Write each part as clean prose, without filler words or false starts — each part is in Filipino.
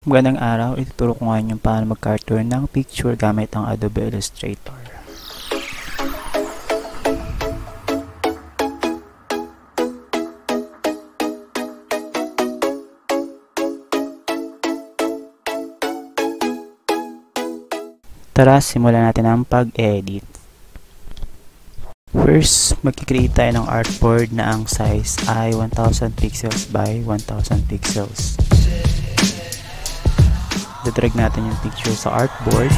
Magandang araw, ituturo ko ngayon yung paano mag-cartoon ng picture gamit ang Adobe Illustrator. Tara, simulan natin ang pag-edit. First, mag-create tayo ng artboard na ang size ay 1000 pixels by 1000 pixels. Dadrag natin yung picture sa artboard.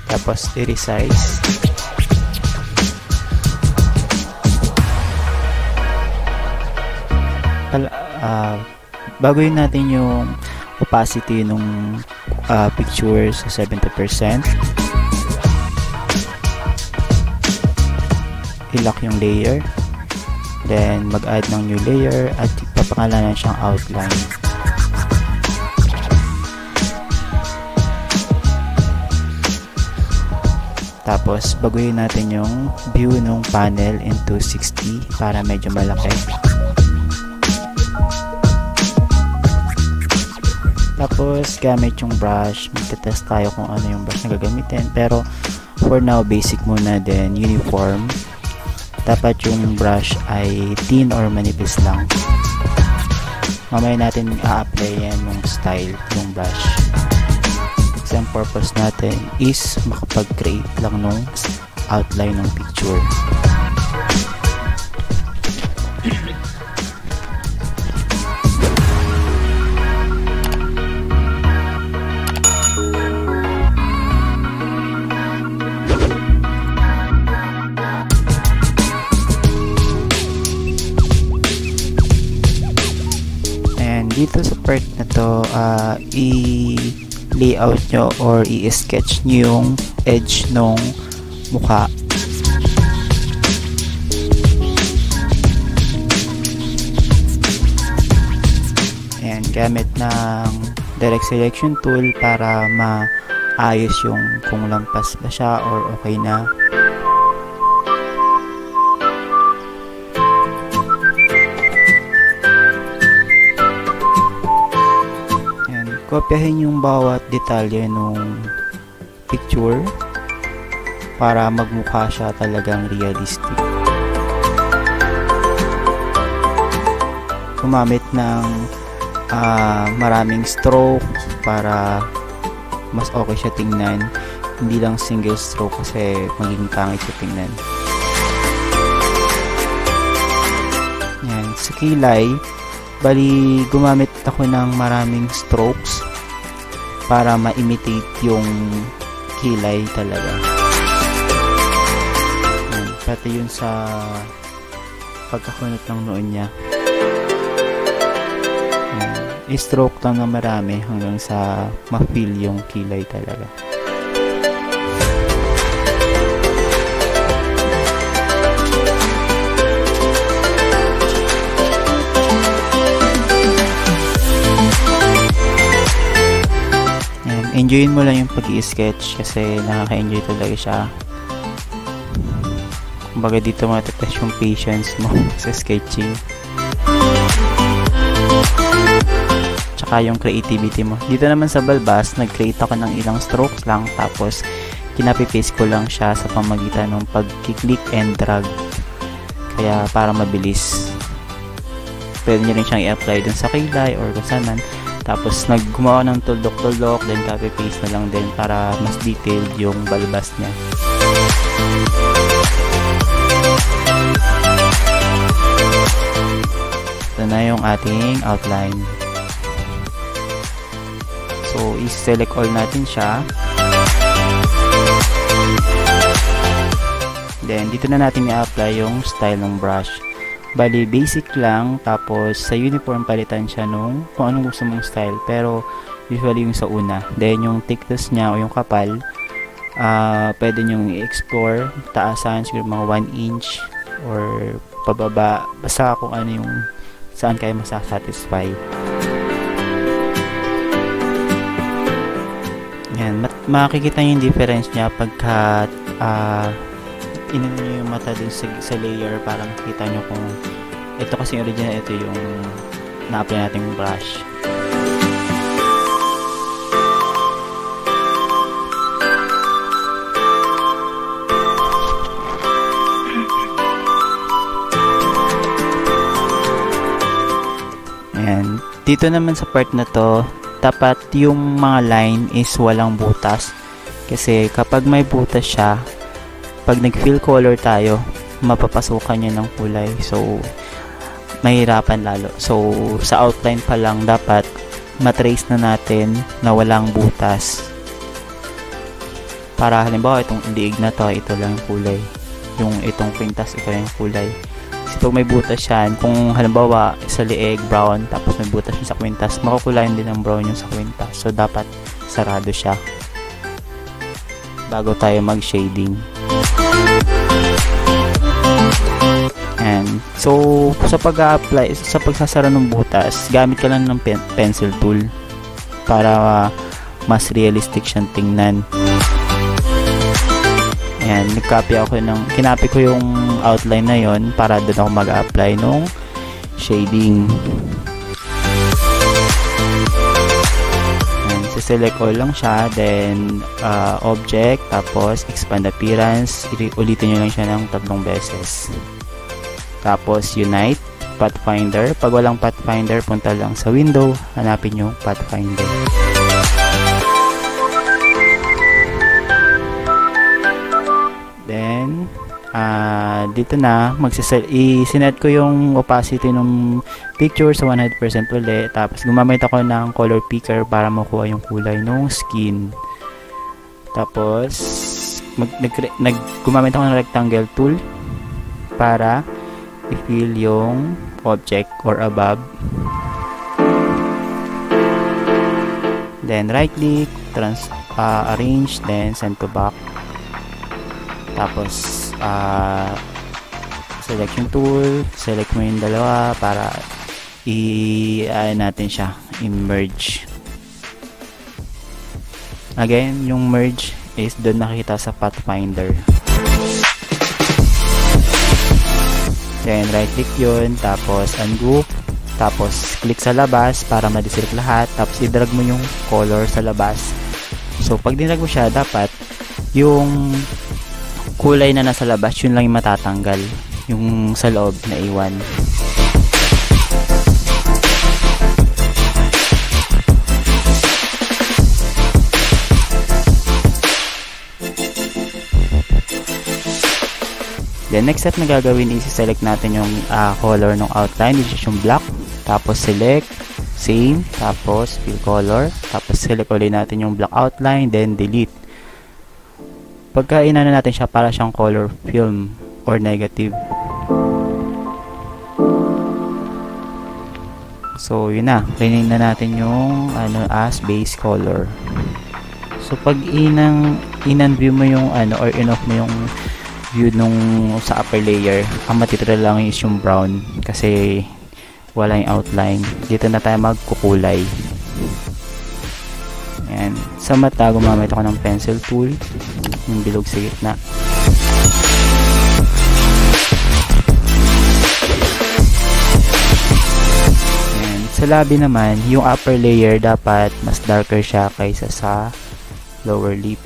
Tapos i-resize. Baguhin natin yung opacity ng picture sa 70%. I-lock yung layer. Then, mag-add ng new layer at papangalanan siyang outline. Tapos, baguhin natin yung view ng panel into 60 para medyo malaki. Tapos, gamit yung brush. Magte-test tayo kung ano yung brush na gagamitin. Pero, for now, basic muna, then uniform. Dapat yung brush ay thin or manipis lang. Mamaya natin i-apply yan yung style yung brush. Kasi ang purpose natin is makapag-create lang ng outline ng picture. Dito sa part na to, i-layout nyo or i-sketch nyo yung edge ng mukha. Ayan, gamit ng direct selection tool para maayos yung kung lampas ba siya or okay na. Kopyahin yung bawat detalye ng picture para magmukha siya talagang realistic. Gumamit ng maraming stroke para mas okay siya tingnan. Hindi lang single stroke kasi magiging pangit siya tingnan. Yan, sa kilay, bali gumamit ako ng maraming strokes para ma-imitate yung kilay talaga. Yan, pati yun sa pagkakunot ng noon niya. Yan, i-stroke lang na marami hanggang sa ma-feel yung kilay talaga. Enjoyin mo lang yung pag-i-sketch kasi nakaka-enjoy talaga siya. Kumbaga dito matatest yung patience mo sa sketching. Tsaka yung creativity mo. Dito naman sa balbas, nag-create ako ng ilang strokes lang tapos kinapi-paste ko lang siya sa pamagitan ng pag-click and drag. Kaya para mabilis. Pwede nyo rin siyang i-apply dun sa kilay or kung saan man. Tapos naggumawa ng tuldok-tuldok, then copy-paste na lang din para mas detailed yung balbas niya. Ito na yung ating outline. So, i-select all natin siya. Then, dito na natin i-apply yung style ng brush. Bali, basic lang, tapos sa uniform palitan siya nung kung anong gusto mong style, pero usually yung sa una. Then yung thickness niya o yung kapal, pwede nyong i-explore, taasan, siguro mga 1 inch or pababa, basta kung ano yung saan kayo masasatisfy. Yan, makikita yung difference niya pagka inano nyo yung mata dun sa layer para makita nyo kung ito kasi yung original, ito yung na-apply nating brush. Ayan. Dito naman sa part na to, dapat yung mga line is walang butas. Kasi kapag may butas siya, pag nag-fill color tayo, mapapasukan niya ng kulay. So, mahirapan lalo. So, sa outline pa lang, dapat matrace na natin na walang butas. Para halimbawa, itong liig na to, ito lang yung kulay. Yung itong kwintas, ito lang yung kulay. Kasi pag may butas yan, kung halimbawa sa liig, brown, tapos may butas yung sa kwintas, makukulayan din ng brown yung sa kwintas. So, dapat sarado siya bago tayo mag-shading. And so, sa pag-apply, sa pagsasara ng butas, gamit ka lang ng pencil tool para mas realistic siyang tingnan. Ayan, kinopy ko yung outline na yon para doon ako mag-apply nung shading. And select all lang siya, then object, tapos expand appearance, ulitin nyo lang siya ng 3 beses. Tapos unite, pathfinder. Pag walang pathfinder, punta lang sa window, hanapin yung pathfinder. Then dito na isinet ko yung opacity ng picture sa 100% ulit, tapos gumamit ako ng color picker para makuha yung kulay ng skin. Tapos gumamit ako ng rectangle tool para i-fill yung object or above. Then right click, arrange, then send to back. Tapos selection tool, select mo yung dalawa para natin siya, i-merge. Again, yung merge is doon nakita sa pathfinder. Then right click yun, tapos ungroup, tapos click sa labas para ma-deselect lahat, tapos i-drag mo yung color sa labas. So pag dinrag mo siya, dapat yung kulay na nasa labas, yun lang yung matatanggal, yung sa loob na iwan. The next step na gagawin is select natin yung color ng outline, which is yung black. Tapos select, same, tapos fill color. Tapos select ulit natin yung black outline, then delete. Pagka inano natin siya, para siyang color film or negative. So yun na, rename na natin yung as base color. So pag in-view mo yung or in-off mo yung view nung sa upper layer, ang matitira lang is yung brown kasi wala yung outline. Dito na tayo magkukulay. Ayan. Sa mata, gumamit ako ng pencil tool, yung bilog sa gitna. Ayan. Sa labi naman, yung upper layer dapat mas darker siya kaysa sa lower lip.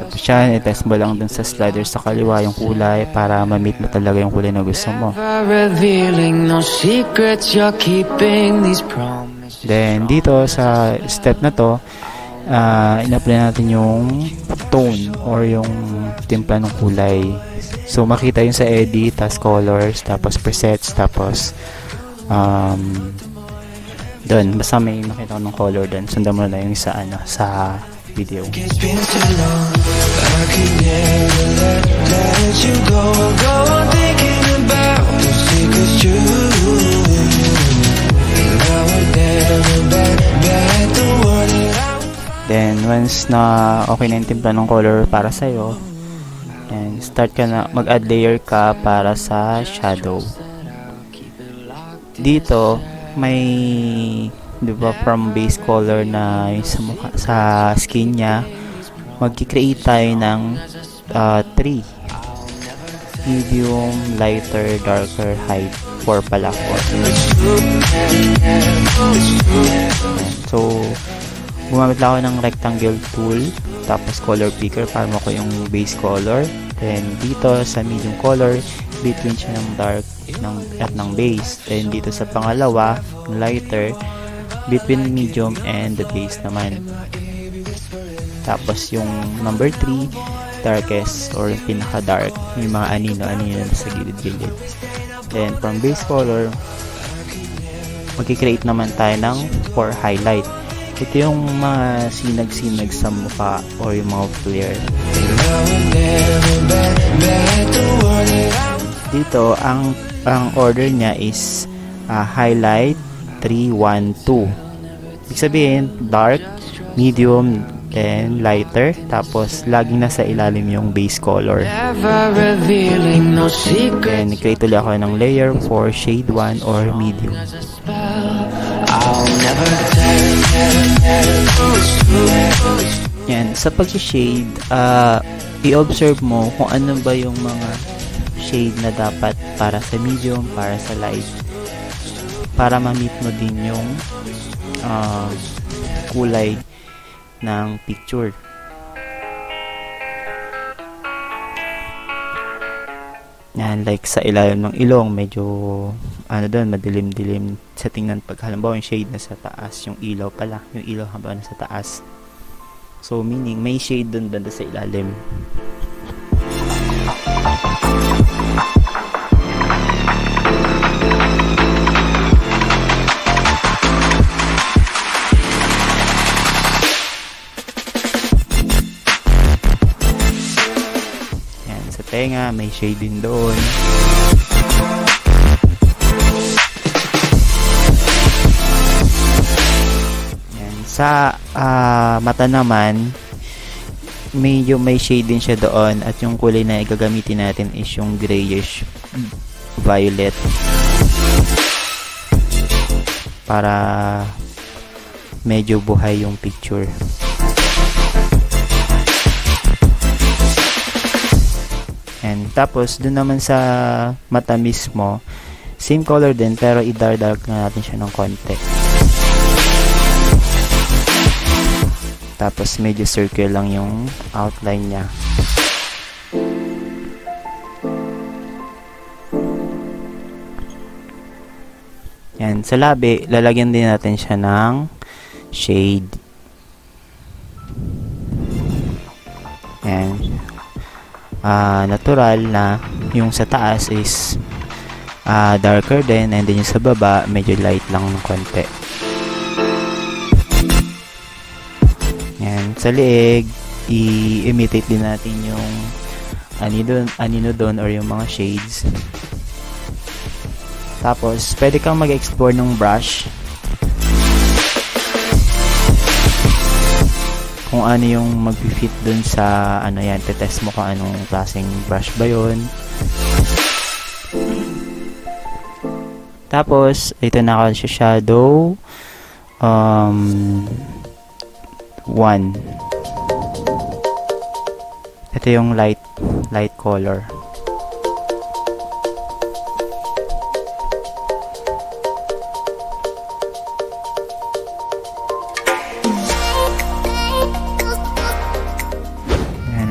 Tapos siya, i-test mo lang dun sa slider sa kaliwa yung kulay para ma-meet mo talaga yung kulay na gusto mo. Then dito sa step na to, in-apply natin yung tone or yung timpla ng kulay. So makita yun sa edit, tapos colors, tapos presets, tapos doon, basta may makita ko ng color doon, sundan mo na yung sa video. Then once na okay na yung timpla ng color para sa'yo, and start ka na, mag-add layer ka para sa shadow. Dito may, di ba, from base color na yung sa, sa skin niya, mag-create tayo ng 3: medium, lighter, darker, height. 4 pala, 4. So gumamit lang ako ng rectangle tool, tapos color picker para makuha yung base color. Then dito sa medium color, between siya ng dark at ng base. Then dito sa pangalawa, lighter, between medium and the base naman. Tapos yung number 3, darkest or pinaka dark, yung mga anino sa gilid-gilid. Then from base color, mag-create naman tayo ng 4 highlight. Ito yung mga sinag-sinag sa mukha or yung mga flare. Dito ang order niya is highlight 3, 1, 2. Ibig sabihin dark, medium, then lighter, tapos laging nasa ilalim yung base color. Then create ulit ako ng layer for shade 1 or medium. Yan, sa pag-shade, i-observe mo kung ano ba yung mga shade na dapat para sa medium, para sa light, para ma-meet mo din yung kulay ng picture. Yan, like sa ilalim ng ilong, medyo doon, madilim-dilim sa tingnan. Pag halimbawa yung shade na sa taas, yung ilaw pala, yung ilaw habang nasa taas. So meaning may shade doon sa ilalim. Tenga, may shade din doon. Yan. Sa mata naman, medyo may shade din siya doon, at yung kulay na igagamitin natin is yung grayish violet para medyo buhay yung picture. And tapos dun naman sa mata mismo, same color din pero i-dark na natin siya ng konti. Tapos medyo circle lang yung outline niya. Yan, sa labi lalagyan din natin siya ng shade. Yan. Natural na yung sa taas is darker din, and then yung sa baba medyo light lang ng konti. Yan, sa leeg i-imitate din natin yung anino doon or yung mga shades. Tapos pwede kang mag-explore ng brush kung ano yung mag-fit dun sa yan, test mo kung anong klaseng brush ba yun. Tapos ito na ako sa shadow 1. Ito yung light color.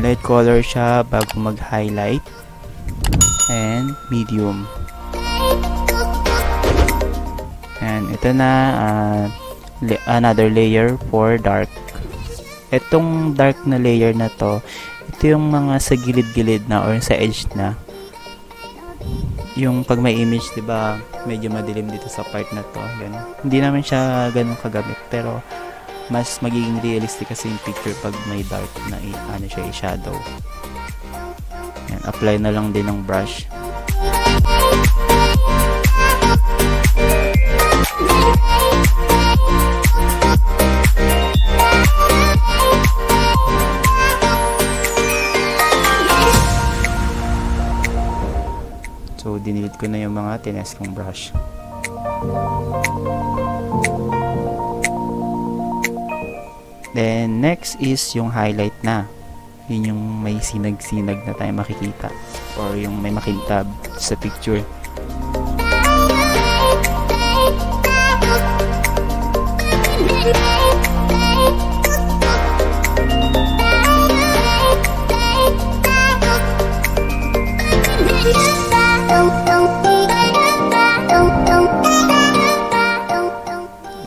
Light color siya bago mag-highlight, and medium. And ito na another layer for dark. Itong dark na layer na to, ito yung mga sa gilid-gilid na or sa edge na. Yung pag may image, 'di ba, medyo madilim dito sa part na to, ganun. Hindi naman siya ganun kagamit, pero mas magiging realistic kasi yung picture pag may dark na siya i-shadow. Yan, apply na lang din ng brush. So, dinilit ko na yung mga tinest kong brush. Then, next is yung highlight na. Yun yung may sinag-sinag na tayo makikita. Or yung may makintab sa picture.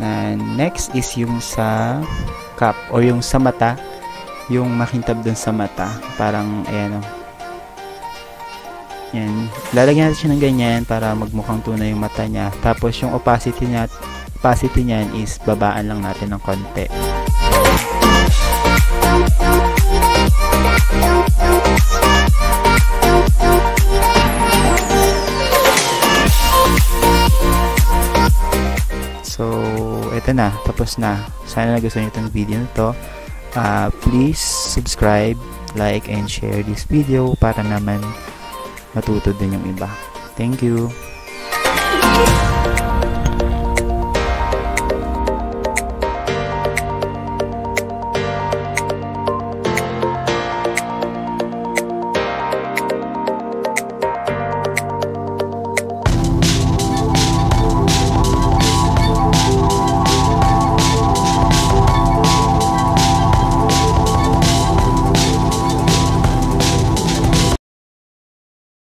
And next is yung sa cap o yung sa mata, yung makintab dun sa mata, parang ayan o, yan, lalagyan natin siya ng ganyan para magmukhang tunay yung mata niya. Tapos yung opacity niyan is babaan lang natin ng konti. So, eto na. Tapos na. Sana nagustuhan nyo itong video na to. Please subscribe, like, and share this video para naman matuto din yung iba. Thank you!